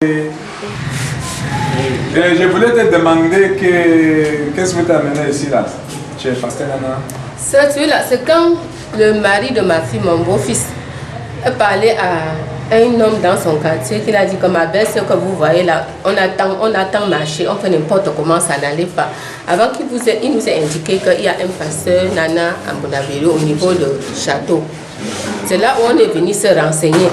Je voulais te demander qu'est-ce que tu as amené ici là, chez Pasteur Nana? C'est quand le mari de ma fille, mon beau-fils, a parlé à un homme dans son quartier qui a dit que ma belle-sœur que vous voyez là, on attend marcher, on fait n'importe comment, ça n'allait pas. Avant il nous a indiqué qu'il y a un pasteur Nana à Bonaville au niveau du château. C'est là où on est venu se renseigner.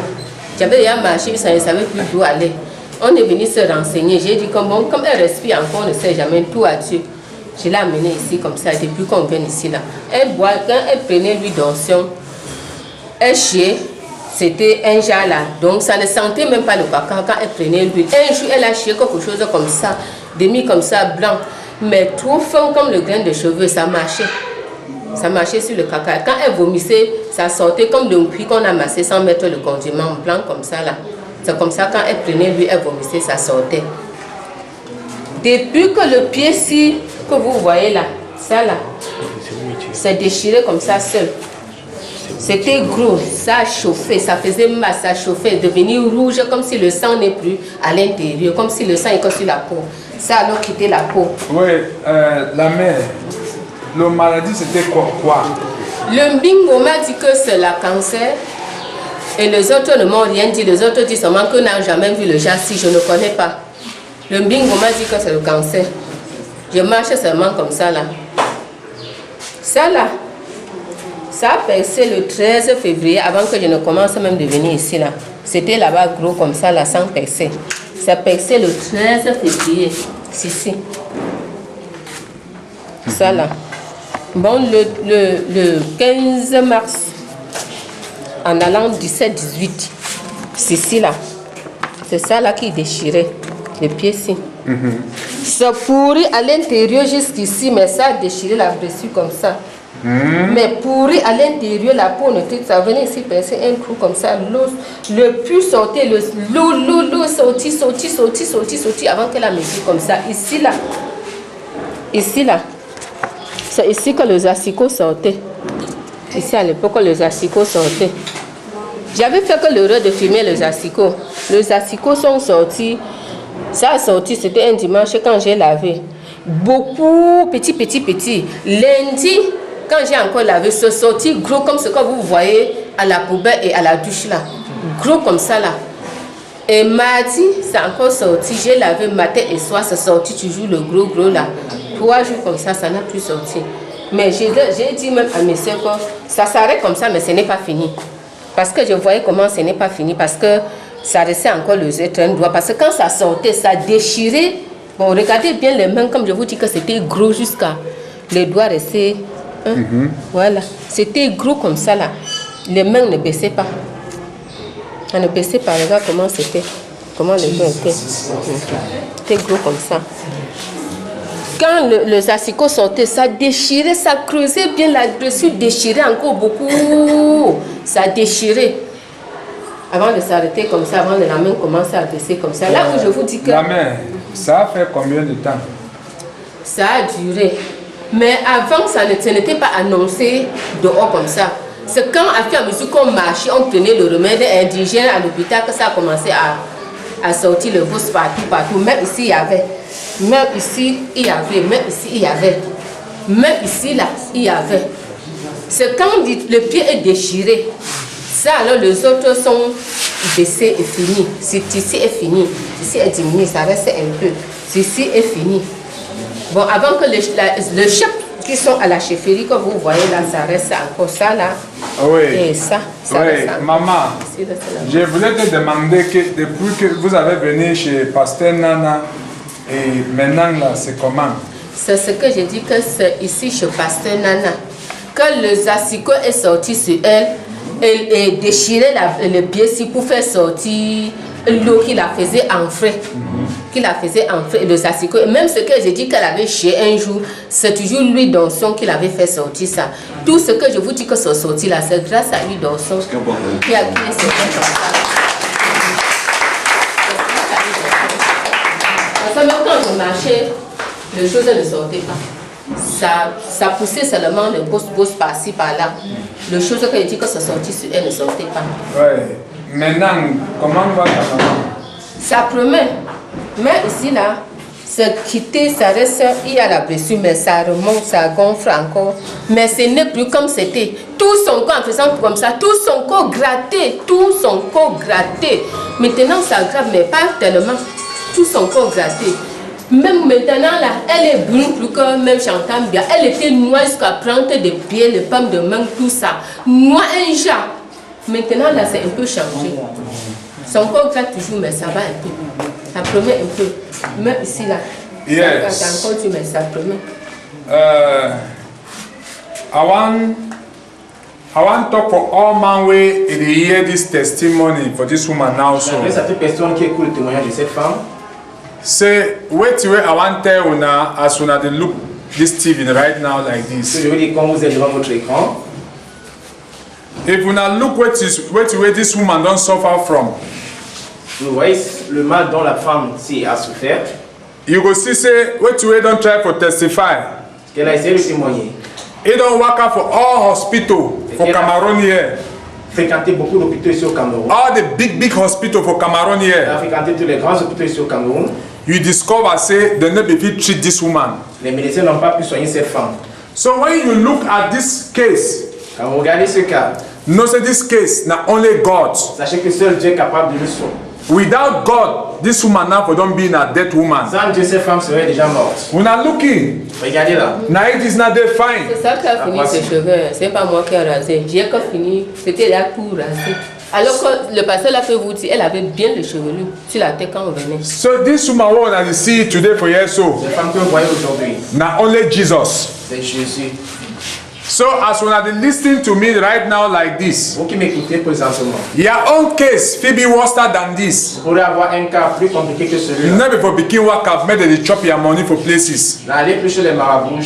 J'avais déjà marché, ça ne savait plus d'où aller. On est venu se renseigner. J'ai dit comme elle respire encore, on ne sait jamais, tout à Dieu. Je l'ai amenée ici comme ça, depuis qu'on vient ici là. Elle boit, quand elle prenait l'huile d'onction, elle chiait, c'était un jar là. Donc ça ne sentait même pas le caca quand elle prenait l'huile. Un jour, elle a chié quelque chose comme ça, demi comme ça, blanc. Mais trop fin comme le grain de cheveux, ça marchait. Ça marchait sur le caca. Quand elle vomissait, ça sortait comme d'un puits qu'on a amassé sans mettre le condiment blanc comme ça là. C'est comme ça quand elle prenait lui, elle vomissait, ça sortait. Depuis que le pied-ci que vous voyez là, ça là, s'est déchiré comme ça seul. C'était gros, ça a chauffé, ça faisait mal, ça chauffait, devenu rouge comme si le sang n'est plus à l'intérieur, comme si le sang est sur la peau. Ça a alors quitté la peau. Oui, la mère, la maladie c'était quoi? Le bingo m'a dit que c'est la cancer. Et les autres ne m'ont rien dit. Les autres disent seulement qu'on n'a jamais vu le jas si je ne connais pas. Le bingo m'a dit que c'est le cancer. Je marche seulement comme ça là. Ça là, ça a percé le 13 février avant que je ne commence même de venir ici là. C'était là-bas gros comme ça là, sans percer. Ça a percé le 13 février. Ici. Ça là. Bon, le 15 mars. En allant 17-18, c'est ici là. C'est ça là qui déchirait, les pieds-ci. Ça pourrit à l'intérieur jusqu'ici, mais ça a déchiré la blessure comme ça. Mais pourri à l'intérieur, la peau ne tout, ça venait ici percer un trou comme ça. L'eau, le pus sortait, l'eau sortit avant qu'elle a mis comme ça. Ici là. Ici là. C'est ici que les asticots sortaient. Ici à l'époque, les asticots sortaient. J'avais fait que l'erreur de filmer les asticots. Les asticots sont sortis. Ça a sorti, c'était un dimanche quand j'ai lavé. Beaucoup, petit. Lundi, quand j'ai encore lavé, c'est sorti gros comme ce que vous voyez à la poubelle et à la douche là. Gros comme ça là. Et mardi, c'est encore sorti. J'ai lavé matin et soir, c'est sorti toujours le gros là. 3 jours comme ça, ça n'a plus sorti. Mais j'ai dit même à mes soeurs que ça s'arrête comme ça, mais ce n'est pas fini. Parce que je voyais comment ce n'est pas fini, parce que ça restait encore le train de doigt. Parce que quand ça sortait, ça déchirait. Bon, regardez bien les mains, comme je vous dis que c'était gros jusqu'à les doigts restaient. Voilà, c'était gros comme ça là. Les mains ne baissaient pas. Ça ne baissait pas, regarde comment c'était. Comment les mains étaient. C'était gros comme ça. Quand les asticots sortaient, ça déchirait, ça creusait bien la blessure, déchirait encore beaucoup. Ça déchirait. Avant de s'arrêter comme ça, avant de la main commencer à baisser comme ça. Là où je vous dis que... La main, ça a fait combien de temps? Ça a duré. Mais avant, ça n'était pas annoncé dehors comme ça. C'est quand, à mesure qu'on marchait, on prenait le remède indigène à l'hôpital que ça a commencé à sortir le bouche partout. Même ici, il y avait. Même ici, il y avait. Même ici, il y avait. Même ici, là, il y avait. C'est quand le pied est déchiré. Ça, alors, les autres sont baissés et finis. Ici est fini. Ici est diminué, ça reste un peu. Ici est fini. Bon, avant que le chef qui sont à la chefferie, que vous voyez là, ça reste encore ça là. Oui. Et ça oui. reste Maman, je voulais te demander que depuis que vous avez venu chez Pasteur Nana, et maintenant là, c'est comment? C'est ce que j'ai dit que c'est ici chez Pasteur Nana. Quand le asticot est sorti sur elle, elle déchirait le pied pour faire sortir l'eau qui la faisait enfrer. Qui la faisait enfrer, le asticot. Et même ce que j'ai dit qu'elle avait chié un jour, c'est toujours l'huile d'onction qui l'avait fait sortir ça. Tout ce que je vous dis que c'est sorti là, c'est grâce à l'huile d'onction qui a créé ce comme ça. Parce que même quand je marchais, les choses ne sortaient pas. Ça poussait seulement le bosse par-ci, par-là. Les choses que j'ai dit que ça sortit sur elle ne sortait pas. Oui. Maintenant, comment va ta maman? Ça promet. Mais ici, là, c'est quitté, ça reste, il y a la blessure, mais ça remonte, ça gonfle encore. Mais ce n'est plus comme c'était. Tout son corps, en faisant comme ça, tout son corps gratté, tout son corps gratté. Maintenant, ça grave, mais pas tellement. Tout son corps gratté. Même maintenant, là, elle est brune plus que même Chantal bien. Elle était noire jusqu'à prendre des pieds, les pommes de main, tout ça. Noire un genre. Maintenant, là, c'est un peu changé. Son corps gratte toujours, mais ça va un peu. Ça promet un peu. Même ici, là. Yes. Ça encore, mais ça promet. I want to talk for all man way they hear this testimony for this woman now. So, J'adresse à toute personne qui écoute le témoignage de cette femme. say, wait, I want to tell you now, as soon as they look this TV right now like Ce que this. je veux dire quand vous êtes devant votre écran, If you now look what this woman don't suffer from, vous voyez le mal dont la femme a souffert, you go see say, wait, don't try for testify. qu'elle a essayé de témoigner. He don't work out for all hospital for Cameroon here. Fréquenté beaucoup d'hôpitaux ici au Cameroun. All the big hospital for Cameroon Elle here. a fréquenté tous les grands hôpitaux ici au Cameroun. You discover say they never fit treat this woman. Les médecins n'ont pas pu soigner cette femme. So when you look at this case, Quand vous regardez ce cas, know say this case na only God. sachez que seul Dieu est capable de le sauver. Without God, this woman now don't be a dead woman. Sans Dieu, cette femme serait déjà morte. When I looking, Regardez là. now it is not there fine. C'est ça qui a fini ses cheveux. C'est pas moi qui ai rasé. J'ai que fini. C'était la cour rasée. Alors que le pasteur l'a fait vous dire, elle avait bien le chevelu sur la tête quand on venait. So this woman what I see today for years so Cette femme que vous voyez aujourd'hui, na only Jesus. c'est Jésus. So as when I listening to me right now like this, Vous qui m'écoutez présentement, your own case Phoebe worse than this. vous pourrez avoir un cas plus compliqué que celui-là. Never for begin work out, made they chop your money for places. N'allez plus chez les marabouts,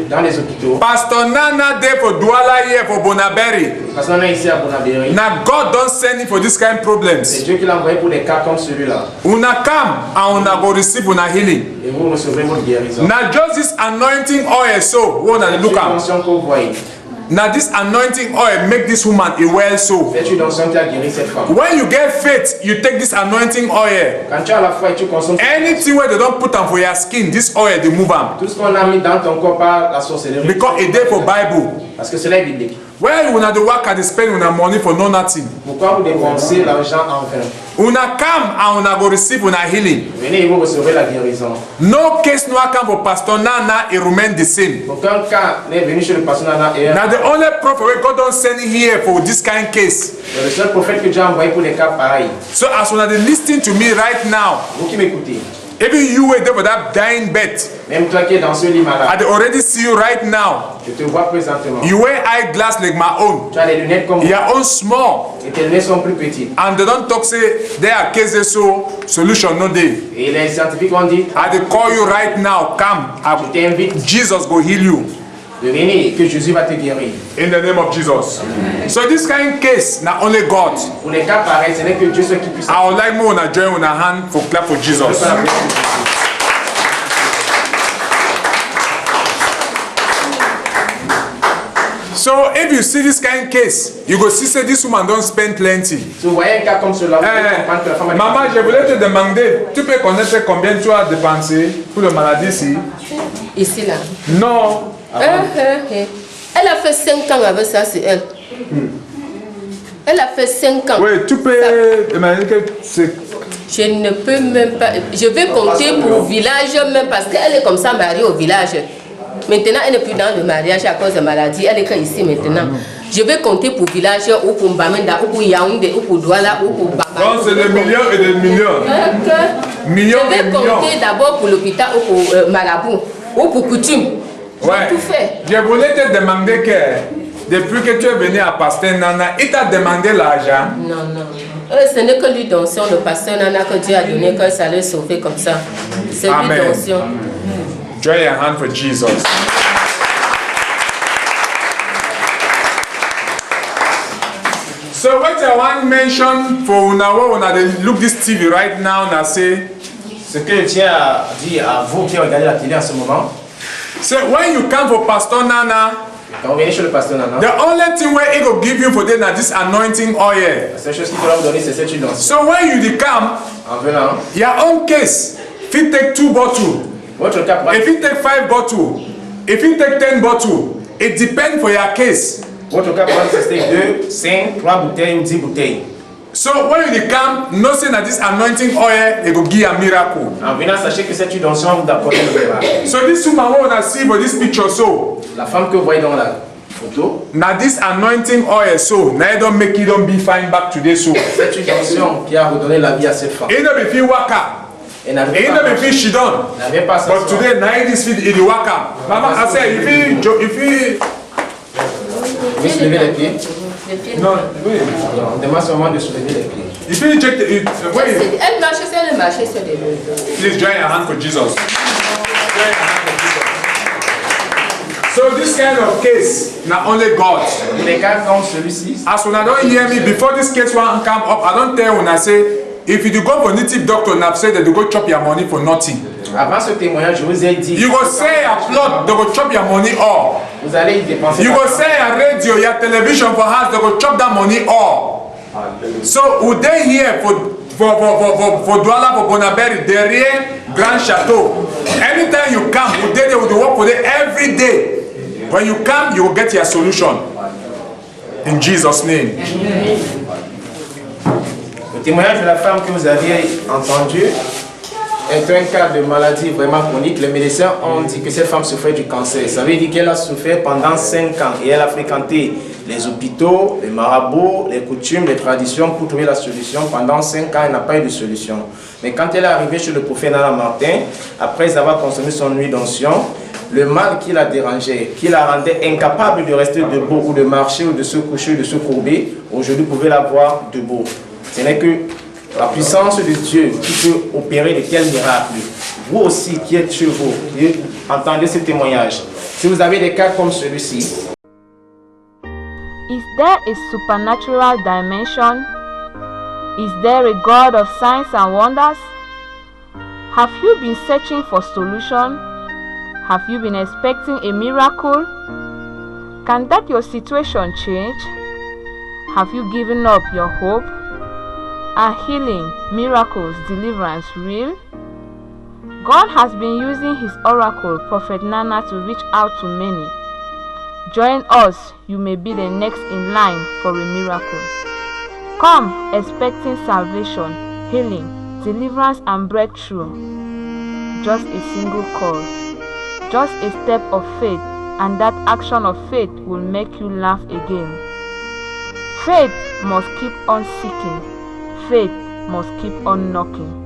dans les hôpitaux. Pastor Nana there for Douala here for Bonaberry. Parce qu'on est ici à Bonabéry. Now God don't send you for this kind of C'est problems. Dieu qui l'a envoyé pour des cas comme celui-là. Una come and una go receive una healing. Et vous recevrez votre guérison. Now just this anointing oil so we wanna look Cette at. onction que vous voyez, Now this anointing oil make this woman a well so. cette huile d'onction qui a guéri cette femme. When you get faith, you take this anointing oil. Quand tu as la foi et tu consommes Anything where they don't put on for your skin, this oil they move am. tout ce qu'on a mis dans ton corps par la sorcellerie. Because it there for Bible. Parce que cela est biblique. Where una the work and spend una money for no nothing. Pourquoi vous dépensez l'argent en vain? Una come and una go receive una healing. Venez et vous recevrez la guérison. No case no come for Pastor Nana, it remain the same. Aucun cas n'est venu chez le pasteur Nana et Now the only prophet wey God don send here for this kind case. le seul prophète que Dieu a envoyé pour des cas pareils. So as una dey lis ten to me right now, Vous qui m'écoutez, even you wey dey for that dying bed, même toi qui es dans ce lit I malade, dey already see you right now. je te vois présentement. You wear eyeglass like my own. Tu as des lunettes comme moi Your own small. et tes lunettes sont plus petites. And they don't talk say there are cases so solution no dey. Et les scientifiques ont dit, I dey call you right now, come. je t'invite Jesus go heal you. de venir et que Jésus va te guérir. In the name of Jesus. So this kind case, na only God. Pour les cas pareils, ce n'est que Dieu seul qui puisse. I would like more to join with a hand for clap for Jesus. So if you see this kind case, you go see say this woman don't spend plenty. Si vous voyez un cas comme cela, vous pouvez comprendre que la femme a Maman, je voulais te demander, tu peux connaître combien tu as dépensé pour la maladie ici? Ici, là. Non. Elle a fait 5 ans avec ça, c'est elle. Elle a fait 5 ans. Oui, tu peux demander que c'est... Je ne peux même pas. Je vais compter pour village même parce qu'elle est comme ça mariée au village. Maintenant, elle n'est plus dans le mariage à cause de maladie. Elle est que ici maintenant. Je vais compter pour village ou pour Mbamenda ou pour Yaoundé ou pour Douala ou pour Baba. Donc c'est des millions et des millions. Millions Je et vais millions. compter d'abord pour l'hôpital ou pour Marabout ou pour Coutume. Ouais. J'ai tout fait. Je voulais te demander que depuis que tu es venu à Pasteur Nana, il t'a demandé l'argent. Non. Ce n'est que l'huile d'onction, le pasteur Nana que Dieu a donné, que ça allait sauver comme ça. C'est l'huile d'onction. Join your hand for Jesus. So what I want to mention for una they look this TV right now and say, Ce que je tiens à dire à vous qui regardez la télé en ce moment, so when you come for Pastor Nana, Quand vous venez chez le pasteur Nana, the only thing where he will give you for them is this anointing oil. la seule chose qu'il va vous donner, c'est cette huile d'onction. So when you come, En venant, your own case, if you take 2 bottles, votre cas if you take 5 bottles, if you take 10 bottles, it depends for your case. c'est 2, 5, 3 bouteilles ou 10 bouteilles. So when you come, nothing that this anointing oil, it will give a miracle. En venant, sachez que cette huile d'onction vous apporte le miracle. So this woman who wanna see for this picture, so La femme que vous voyez dans la photo, now this anointing oil, so now it don't make you don't be fine back today, so cette huile d'onction qui a redonné la vie à cette femme. it don't be feel waka, Elle it n'avait don't be pas, feel she done. n'avait pas sa But soeur. today, now this feed it waka. Mama, I say if you Vous soulevez les pieds. no wait, On demande seulement de soulever les pieds. if you check the wait, Elle marche sur le marché sur les deux. please join your hand for Jesus. Join your hand for Jesus. So this kind of case, not only God. Les cas comme celui-ci, As when I don't hear me before this case one come up, I don't tell when I say if you go for native doctor and have said that they go chop your money for nothing. avant ce témoignage, je vous ai dit, You go say a plot, they go chop your money all. vous allez y dépenser. You go say a radio, your television for house, they go chop that money all. So would they here for Douala for Bonaberi, Derrière, Grand Chateau? Anytime you come, would they would work for them every day? When you come, you will get your solution. In Jesus' name. Le témoignage de la femme que vous aviez entendu est un cas de maladie vraiment chronique. Les médecins ont dit que cette femme souffrait du cancer. Ça veut dire qu'elle a souffert pendant 5 ans et elle a fréquenté les hôpitaux, les marabouts, les coutumes, les traditions pour trouver la solution. Pendant 5 ans, elle n'a pas eu de solution. Mais quand elle est arrivée chez le prophète Nana Martin, après avoir consommé son huile d'onction, le mal qui la dérangeait, qui la rendait incapable de rester debout ou de marcher ou de se coucher ou de se courber, aujourd'hui vous pouvez la voir debout. Ce n'est que la puissance de Dieu qui peut opérer de tels miracles. Vous aussi qui êtes chez vous, qui entendez ce témoignage, si vous avez des cas comme celui-ci, Is there a supernatural dimension? Is there a God of signs and wonders? Have you been searching for solution? Have you been expecting a miracle? Can that your situation change? Have you given up your hope? Are healing, miracles, deliverance real? God has been using his oracle, Prophet Nana, to reach out to many. Join us, you may be the next in line for a miracle. Come expecting salvation, healing, deliverance and breakthrough. Just a single call, just a step of faith, and that action of faith will make you laugh again. Faith must keep on seeking. Faith must keep on knocking.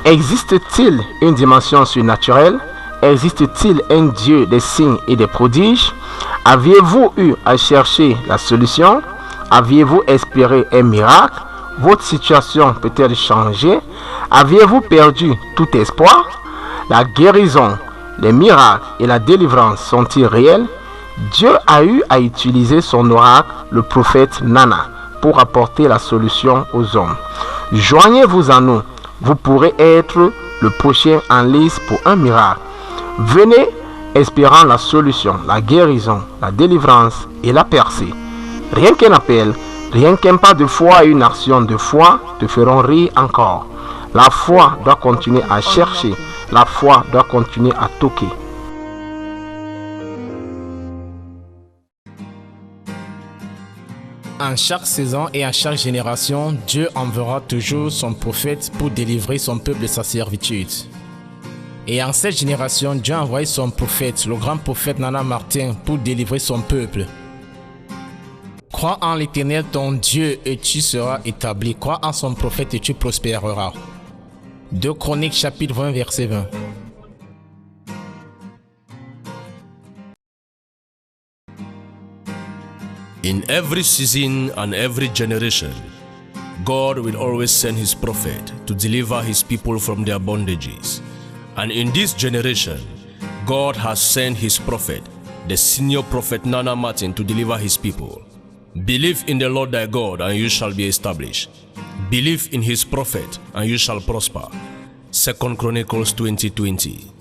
Existe-t-il une dimension surnaturelle? Existe-t-il un Dieu des signes et des prodiges? Aviez-vous eu à chercher la solution? Aviez-vous espéré un miracle? Votre situation peut-elle changer? Aviez-vous perdu tout espoir? La guérison, les miracles et la délivrance sont-ils réels? Dieu a eu à utiliser son oracle, le prophète Nana, pour apporter la solution aux hommes. Joignez-vous à nous. Vous pourrez être le prochain en lice pour un miracle. Venez espérant la solution, la guérison, la délivrance et la percée. Rien qu'un appel, rien qu'un pas de foi et une action de foi te feront rire encore. La foi doit continuer à chercher, la foi doit continuer à toquer. En chaque saison et en chaque génération, Dieu enverra toujours son prophète pour délivrer son peuple de sa servitude. Et en cette génération, Dieu a envoyé son prophète, le grand prophète Nana Martin, pour délivrer son peuple. Crois en l'Éternel ton Dieu et tu seras établi. Crois en son prophète et tu prospéreras. 2 Chroniques chapitre 20 verset 20. In every season and every generation, God will always send his prophet to deliver his people from their bondages. And in this generation, God has sent his prophet, the senior prophet Nana Martin, to deliver his people. Believe in the Lord thy God and you shall be established. Believe in his prophet and you shall prosper. 2 Chronicles 20:20.